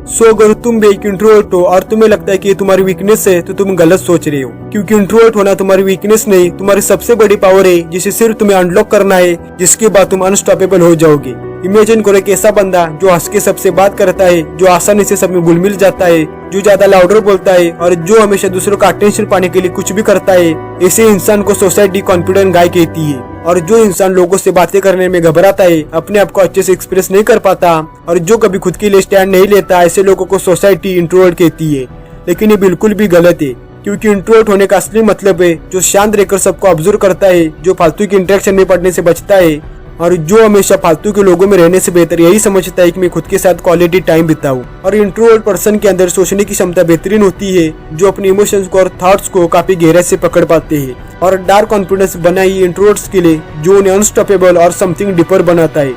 अगर तुम भी एक इंट्रोवर्ट हो और तुम्हें लगता है कि ये तुम्हारी वीकनेस है तो तुम गलत सोच रहे हो, क्योंकि इंट्रोवर्ट होना तुम्हारी वीकनेस नहीं, तुम्हारी सबसे बड़ी पावर है जिसे सिर्फ तुम्हें अनलॉक करना है, जिसके बाद तुम अनस्टॉपेबल हो जाओगे। इमेजिन करो एक ऐसा बंदा जो हंस के सबसे बात करता है, जो आसानी से सब में घुल मिल जाता है, जो ज्यादा लाउडर बोलता है और जो हमेशा दूसरों का अटेंशन पाने के लिए कुछ भी करता है। ऐसे इंसान को सोसाइटी कॉन्फिडेंट गाय कहती है। और जो इंसान लोगों से बातें करने में घबराता है, अपने आप को अच्छे से एक्सप्रेस नहीं कर पाता और जो कभी खुद के लिए स्टैंड नहीं लेता, ऐसे लोगों को सोसाइटी इंट्रोवर्ट कहती है। लेकिन ये बिल्कुल भी गलत है, क्योंकि इंट्रोवर्ट होने का असली मतलब है जो शांत रहकर सबको ऑब्जर्व करता है, जो फालतू की इंटरेक्शन में पड़ने से बचता है और जो हमेशा फालतू के लोगों में रहने से बेहतर यही समझता है कि मैं खुद के साथ क्वालिटी टाइम बिताऊं। और इंट्रोवर्ट पर्सन के अंदर सोचने की क्षमता बेहतरीन होती है, जो अपने इमोशंस को और थॉट्स को काफी गहराई से पकड़ पाते हैं। और डार्क कॉन्फिडेंस बनाई इंट्रोवर्ट्स के लिए, जो उन्हें अनस्टॉपेबल और समथिंग डीपर बनाता है।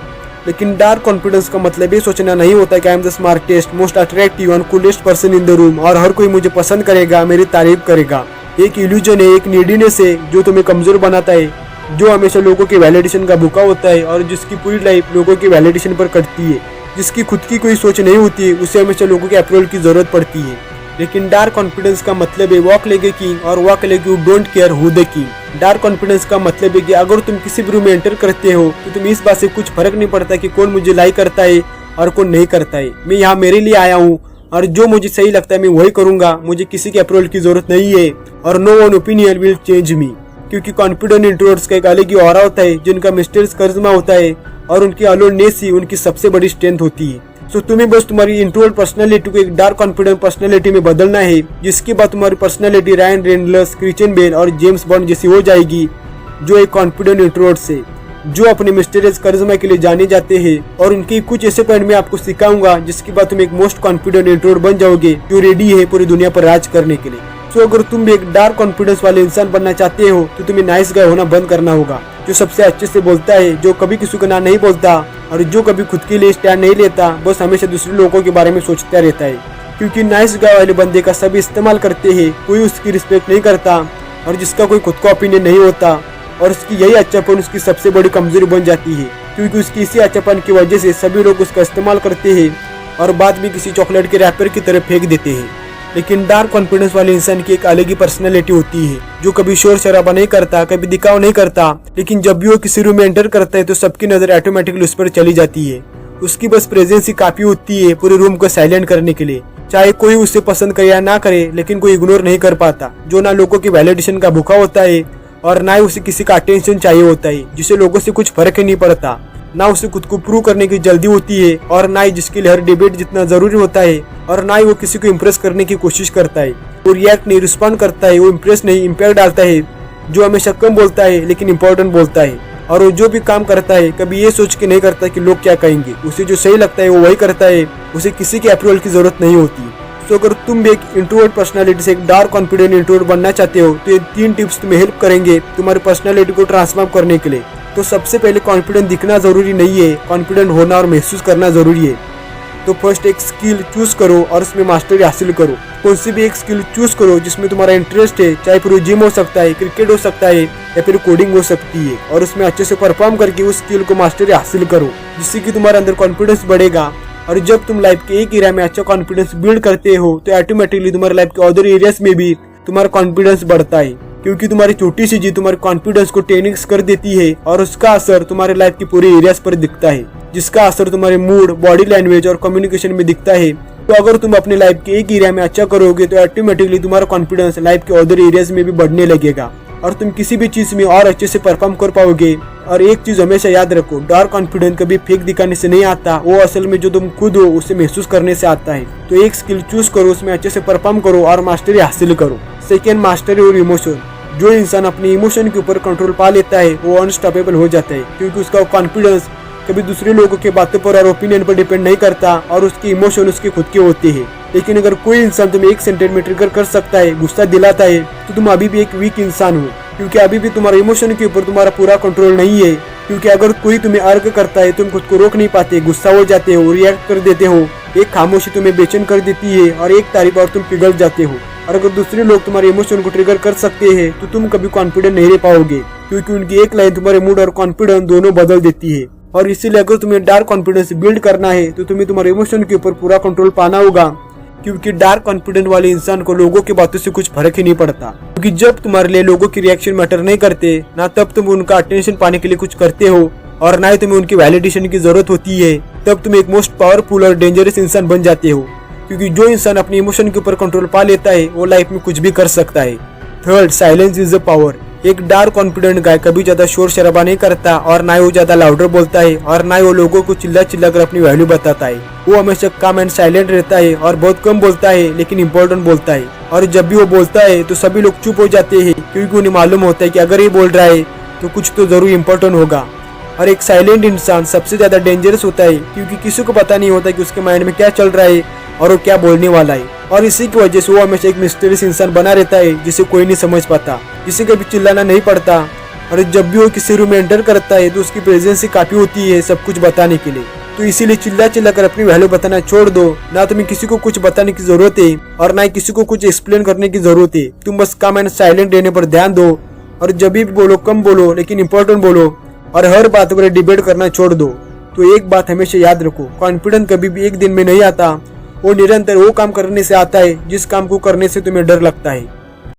लेकिन डार्क कॉन्फिडेंस का मतलब ये सोचना नहीं होता कि I am the smartest, most attractive and coolest person in the room और हर कोई मुझे पसंद करेगा, मेरी तारीफ करेगा। एक इल्यूजन है, एक नीडीनेस है जो तुम्हें कमजोर बनाता है, जो हमेशा लोगों के वैलिडेशन का भूखा होता है और जिसकी पूरी लाइफ लोगों के वैलिडेशन पर कटती है, जिसकी खुद की कोई सोच नहीं होती है, उसे हमेशा लोगों के अप्रूवल की जरूरत पड़ती है। लेकिन डार्क कॉन्फिडेंस का मतलब है वॉक लाइक ए किंग और walk like you don't care who the king. Dark confidence का मतलब है कि अगर तुम किसी भी रूम में एंटर करते हो तो तुम इस बात से कुछ फर्क नहीं पड़ता कि कौन मुझे लाइक करता है और कौन नहीं करता है। मैं यहाँ मेरे लिए आया हूँ और जो मुझे सही लगता है मैं वही करूंगा, मुझे किसी के अप्रूवल की जरूरत नहीं है और no one opinion will change me. क्योंकि कॉन्फिडेंट इंट्रोवर्ट्स का एक अलग ही ऑरा होता है, जिनका मिस्टीरियस करिश्मा होता है और उनकी अलोननेस ही उनकी सबसे बड़ी स्ट्रेंथ होती है। सो तुम्हें बस तुम्हारी इंट्रोवर्ट पर्सनालिटी को एक डार्क कॉन्फिडेंट पर्सनालिटी में बदलना है, जिसके बाद तुम्हारी personality Ryan Reynolds, Christian Bale और जेम्स बॉन्ड जैसी हो जाएगी, जो एक कॉन्फिडेंट इंट्रोवर्ट से, जो अपने मिस्टीरियस करिश्मा के लिए जाने जाते हैं। और उनके कुछ ऐसे पॉइंट में आपको सिखाऊंगा जिसके बाद तुम एक मोस्ट कॉन्फिडेंट इंट्रोवर्ट बन जाओगे, जो रेडी है पूरी दुनिया पर राज करने के लिए। अगर तुम भी एक डार्क कॉन्फिडेंस वाले इंसान बनना चाहते हो तो तुम्हें नाइस गाय होना बंद करना होगा, जो सबसे अच्छे से बोलता है, जो कभी किसी को ना नहीं बोलता और जो कभी खुद के लिए स्टैंड नहीं लेता, बस हमेशा दूसरे लोगों के बारे में सोचता रहता है। क्योंकि नाइस गाय वाले बंदे का सभी इस्तेमाल करते हैं, कोई उसकी रिस्पेक्ट नहीं करता और जिसका कोई खुद का ओपिनियन नहीं होता और उसकी यही अच्छापन उसकी सबसे बड़ी कमजोरी बन जाती है, क्योंकि उसकी इसी अच्छापन की वजह से सभी लोग उसका इस्तेमाल करते हैं और बाद में किसी चॉकलेट के रैपर की तरह फेंक देते हैं। लेकिन डार्क कॉन्फिडेंस वाले इंसान की एक अलग ही पर्सनैलिटी होती है, जो कभी शोर शराबा नहीं करता, कभी दिखावा नहीं करता, लेकिन जब भी वो किसी रूम में एंटर करता है तो सबकी नजर ऑटोमेटिकली उस पर चली जाती है। उसकी बस प्रेजेंस ही काफी होती है पूरे रूम को साइलेंट करने के लिए, चाहे कोई उसे पसंद करे या ना करे, लेकिन कोई इग्नोर नहीं कर पाता, जो ना लोगों की वैलिडेशन का भूखा होता है और ना ही उसे किसी का अटेंशन चाहिए होता है, जिसे लोगों से कुछ फर्क ही नहीं पड़ता, ना उसे खुद को प्रूव करने की जल्दी होती है और ना ही जिसके लिए हर डिबेट जितना जरूरी होता है और ना ही वो किसी को इम्प्रेस करने की कोशिश करता है। वो रिएक्ट नहीं, रिस्पॉन्ड करता है, वो इम्प्रेस नहीं इम्पैक्ट डालता है, जो हमेशा कम बोलता है लेकिन इम्पोर्टेंट बोलता है। और वो जो भी काम करता है कभी ये सोच के नहीं करता कि लोग क्या कहेंगे, उसे जो सही लगता है वो वही करता है, उसे किसी के अप्रूवल की जरूरत नहीं होती। तो अगर तुम भी एक इंट्रोवर्ट पर्सनालिटी से एक डार्क कॉन्फिडेंट इंट्रोवर्ट बनना चाहते हो तो ये 3 टिप्स तुम्हें हेल्प करेंगे तुम्हारी पर्सनालिटी को ट्रांसफॉर्म करने के लिए। तो सबसे पहले कॉन्फिडेंट दिखना जरूरी नहीं है, कॉन्फिडेंट होना और महसूस करना जरूरी है। तो फर्स्ट एक स्किल चूज करो और उसमें मास्टरी हासिल करो। कौन सी भी एक स्किल चूज करो जिसमें तुम्हारा इंटरेस्ट है, चाहे फिर जिम हो सकता है, क्रिकेट हो सकता है या फिर कोडिंग हो सकती है, और उसमें अच्छे से परफॉर्म करके उस स्किल को मास्टरी हासिल करो, जिससे कि तुम्हारे अंदर कॉन्फिडेंस बढ़ेगा। और जब तुम लाइफ के एक एरिया में अच्छा कॉन्फिडेंस बिल्ड करते हो तो ऑटोमेटिकली तुम्हारे लाइफ के अदर एरियाज में भी तुम्हारा कॉन्फिडेंस बढ़ता है, क्योंकि तुम्हारी छोटी सी जीत तुम्हारे कॉन्फिडेंस को 10x कर देती है और उसका असर तुम्हारे लाइफ की पूरे एरियाज पर दिखता है, जिसका असर तुम्हारे मूड, बॉडी लैंग्वेज और कम्युनिकेशन में दिखता है। तो अगर तुम अपने लाइफ के एक एरिया में अच्छा करोगे तो ऑटोमेटिकली तुम्हारा कॉन्फिडेंस लाइफ के अदर एरियाज में भी बढ़ने लगेगा और तुम किसी भी चीज में और अच्छे से परफॉर्म कर पाओगे। और एक चीज हमेशा याद रखो, डार्क कॉन्फिडेंस कभी फेक दिखाने से नहीं आता, वो असल में जो तुम खुद हो उसे महसूस करने से आता है। तो एक स्किल चूज करो, उसमें अच्छे से परफॉर्म करो और मास्टरी हासिल करो। सेकेंड, मास्टरी और इमोशन। जो इंसान अपने इमोशन के ऊपर कंट्रोल पा लेता है वो अनस्टॉपेबल हो जाता है, क्योंकि उसका कॉन्फिडेंस कभी दूसरे लोगों के बातों पर और ओपिनियन पर डिपेंड नहीं करता और उसके इमोशन उसके खुद के होते हैं। लेकिन अगर कोई इंसान तुम्हें 1 सेकंड में ट्रिगर कर सकता है, गुस्सा दिलाता है, तो तुम अभी भी एक वीक इंसान हो, क्योंकि अभी भी तुम्हारे इमोशन के ऊपर तुम्हारा पूरा कंट्रोल नहीं है। क्योंकि अगर कोई तुम्हें अर्ग करता है तुम खुद को रोक नहीं पाते, गुस्सा हो जाते हो, रिएक्ट कर देते हो। एक खामोशी तुम्हें बेचैन कर देती है और एक तारीफ और तुम पिघल जाते हो। और अगर दूसरे लोग तुम्हारे इमोशन को ट्रिगर कर सकते हैं तो तुम कभी कॉन्फिडेंट नहीं रह पाओगे, क्योंकि उनकी एक लाइन तुम्हारे मूड और कॉन्फिडेंस दोनों बदल देती है। और इसीलिए अगर तुम्हें डार्क कॉन्फिडेंस बिल्ड करना है तो तुम्हें तुम्हारे इमोशन के ऊपर पूरा कंट्रोल पाना होगा, क्योंकि डार्क कॉन्फिडेंट वाले इंसान को लोगों की बातों से कुछ फर्क ही नहीं पड़ता। क्योंकि जब तुम्हारे लिए लोगों की रिएक्शन मैटर नहीं करते ना, तब तुम उनका अटेंशन पाने के लिए कुछ करते हो और ना ही तुम्हें उनकी वैलिडेशन की जरूरत होती है, तब तुम एक मोस्ट पावरफुल और डेंजरस इंसान बन जाते हो। क्योंकि जो इंसान अपने इमोशन के ऊपर कंट्रोल पा लेता है वो लाइफ में कुछ भी कर सकता है। Third, silence is a power. एक डार्क कॉन्फिडेंट गाय कभी ज्यादा शोर शराबा नहीं करता और ना ही वो ज्यादा लाउडर बोलता है और ना ही वो लोगों को चिल्ला चिल्ला कर अपनी वैल्यू बताता है। वो हमेशा काम एंड साइलेंट रहता है और बहुत कम बोलता है, लेकिन इम्पोर्टेंट बोलता है। और जब भी वो बोलता है तो सभी लोग चुप हो जाते हैं, क्योंकि उन्हें मालूम होता है कि अगर ये बोल रहा है तो कुछ तो जरूर इम्पोर्टेंट होगा। और एक साइलेंट इंसान सबसे ज्यादा डेंजरस होता है, क्योंकि किसी को पता नहीं होता कि उसके माइंड में क्या चल रहा है और वो क्या बोलने वाला है। और इसी की वजह से वो हमेशा एक मिस्टीरियस इंसान बना रहता है जिसे कोई नहीं समझ पाता, जिसे कभी चिल्लाना नहीं पड़ता। और जब भी वो किसी रूम में एंटर करता है तो उसकी प्रेजेंस ही काफी होती है सब कुछ बताने के लिए। तो इसीलिए चिल्ला चिल्ला कर अपनी वैल्यू बताना छोड़ दो। ना तुम्हें किसी को कुछ बताने की जरूरत है और ना ही किसी को कुछ एक्सप्लेन करने की जरूरत है। तुम बस काम एंड साइलेंट रहने पर ध्यान दो और जब भी बोलो कम बोलो, लेकिन इंपॉर्टेंट बोलो और हर बात पर डिबेट करना छोड़ दो। तो एक बात हमेशा याद रखो, कॉन्फिडेंस कभी भी एक दिन में नहीं आता, वो निरंतर वो काम करने से आता है जिस काम को करने से तुम्हें डर लगता है।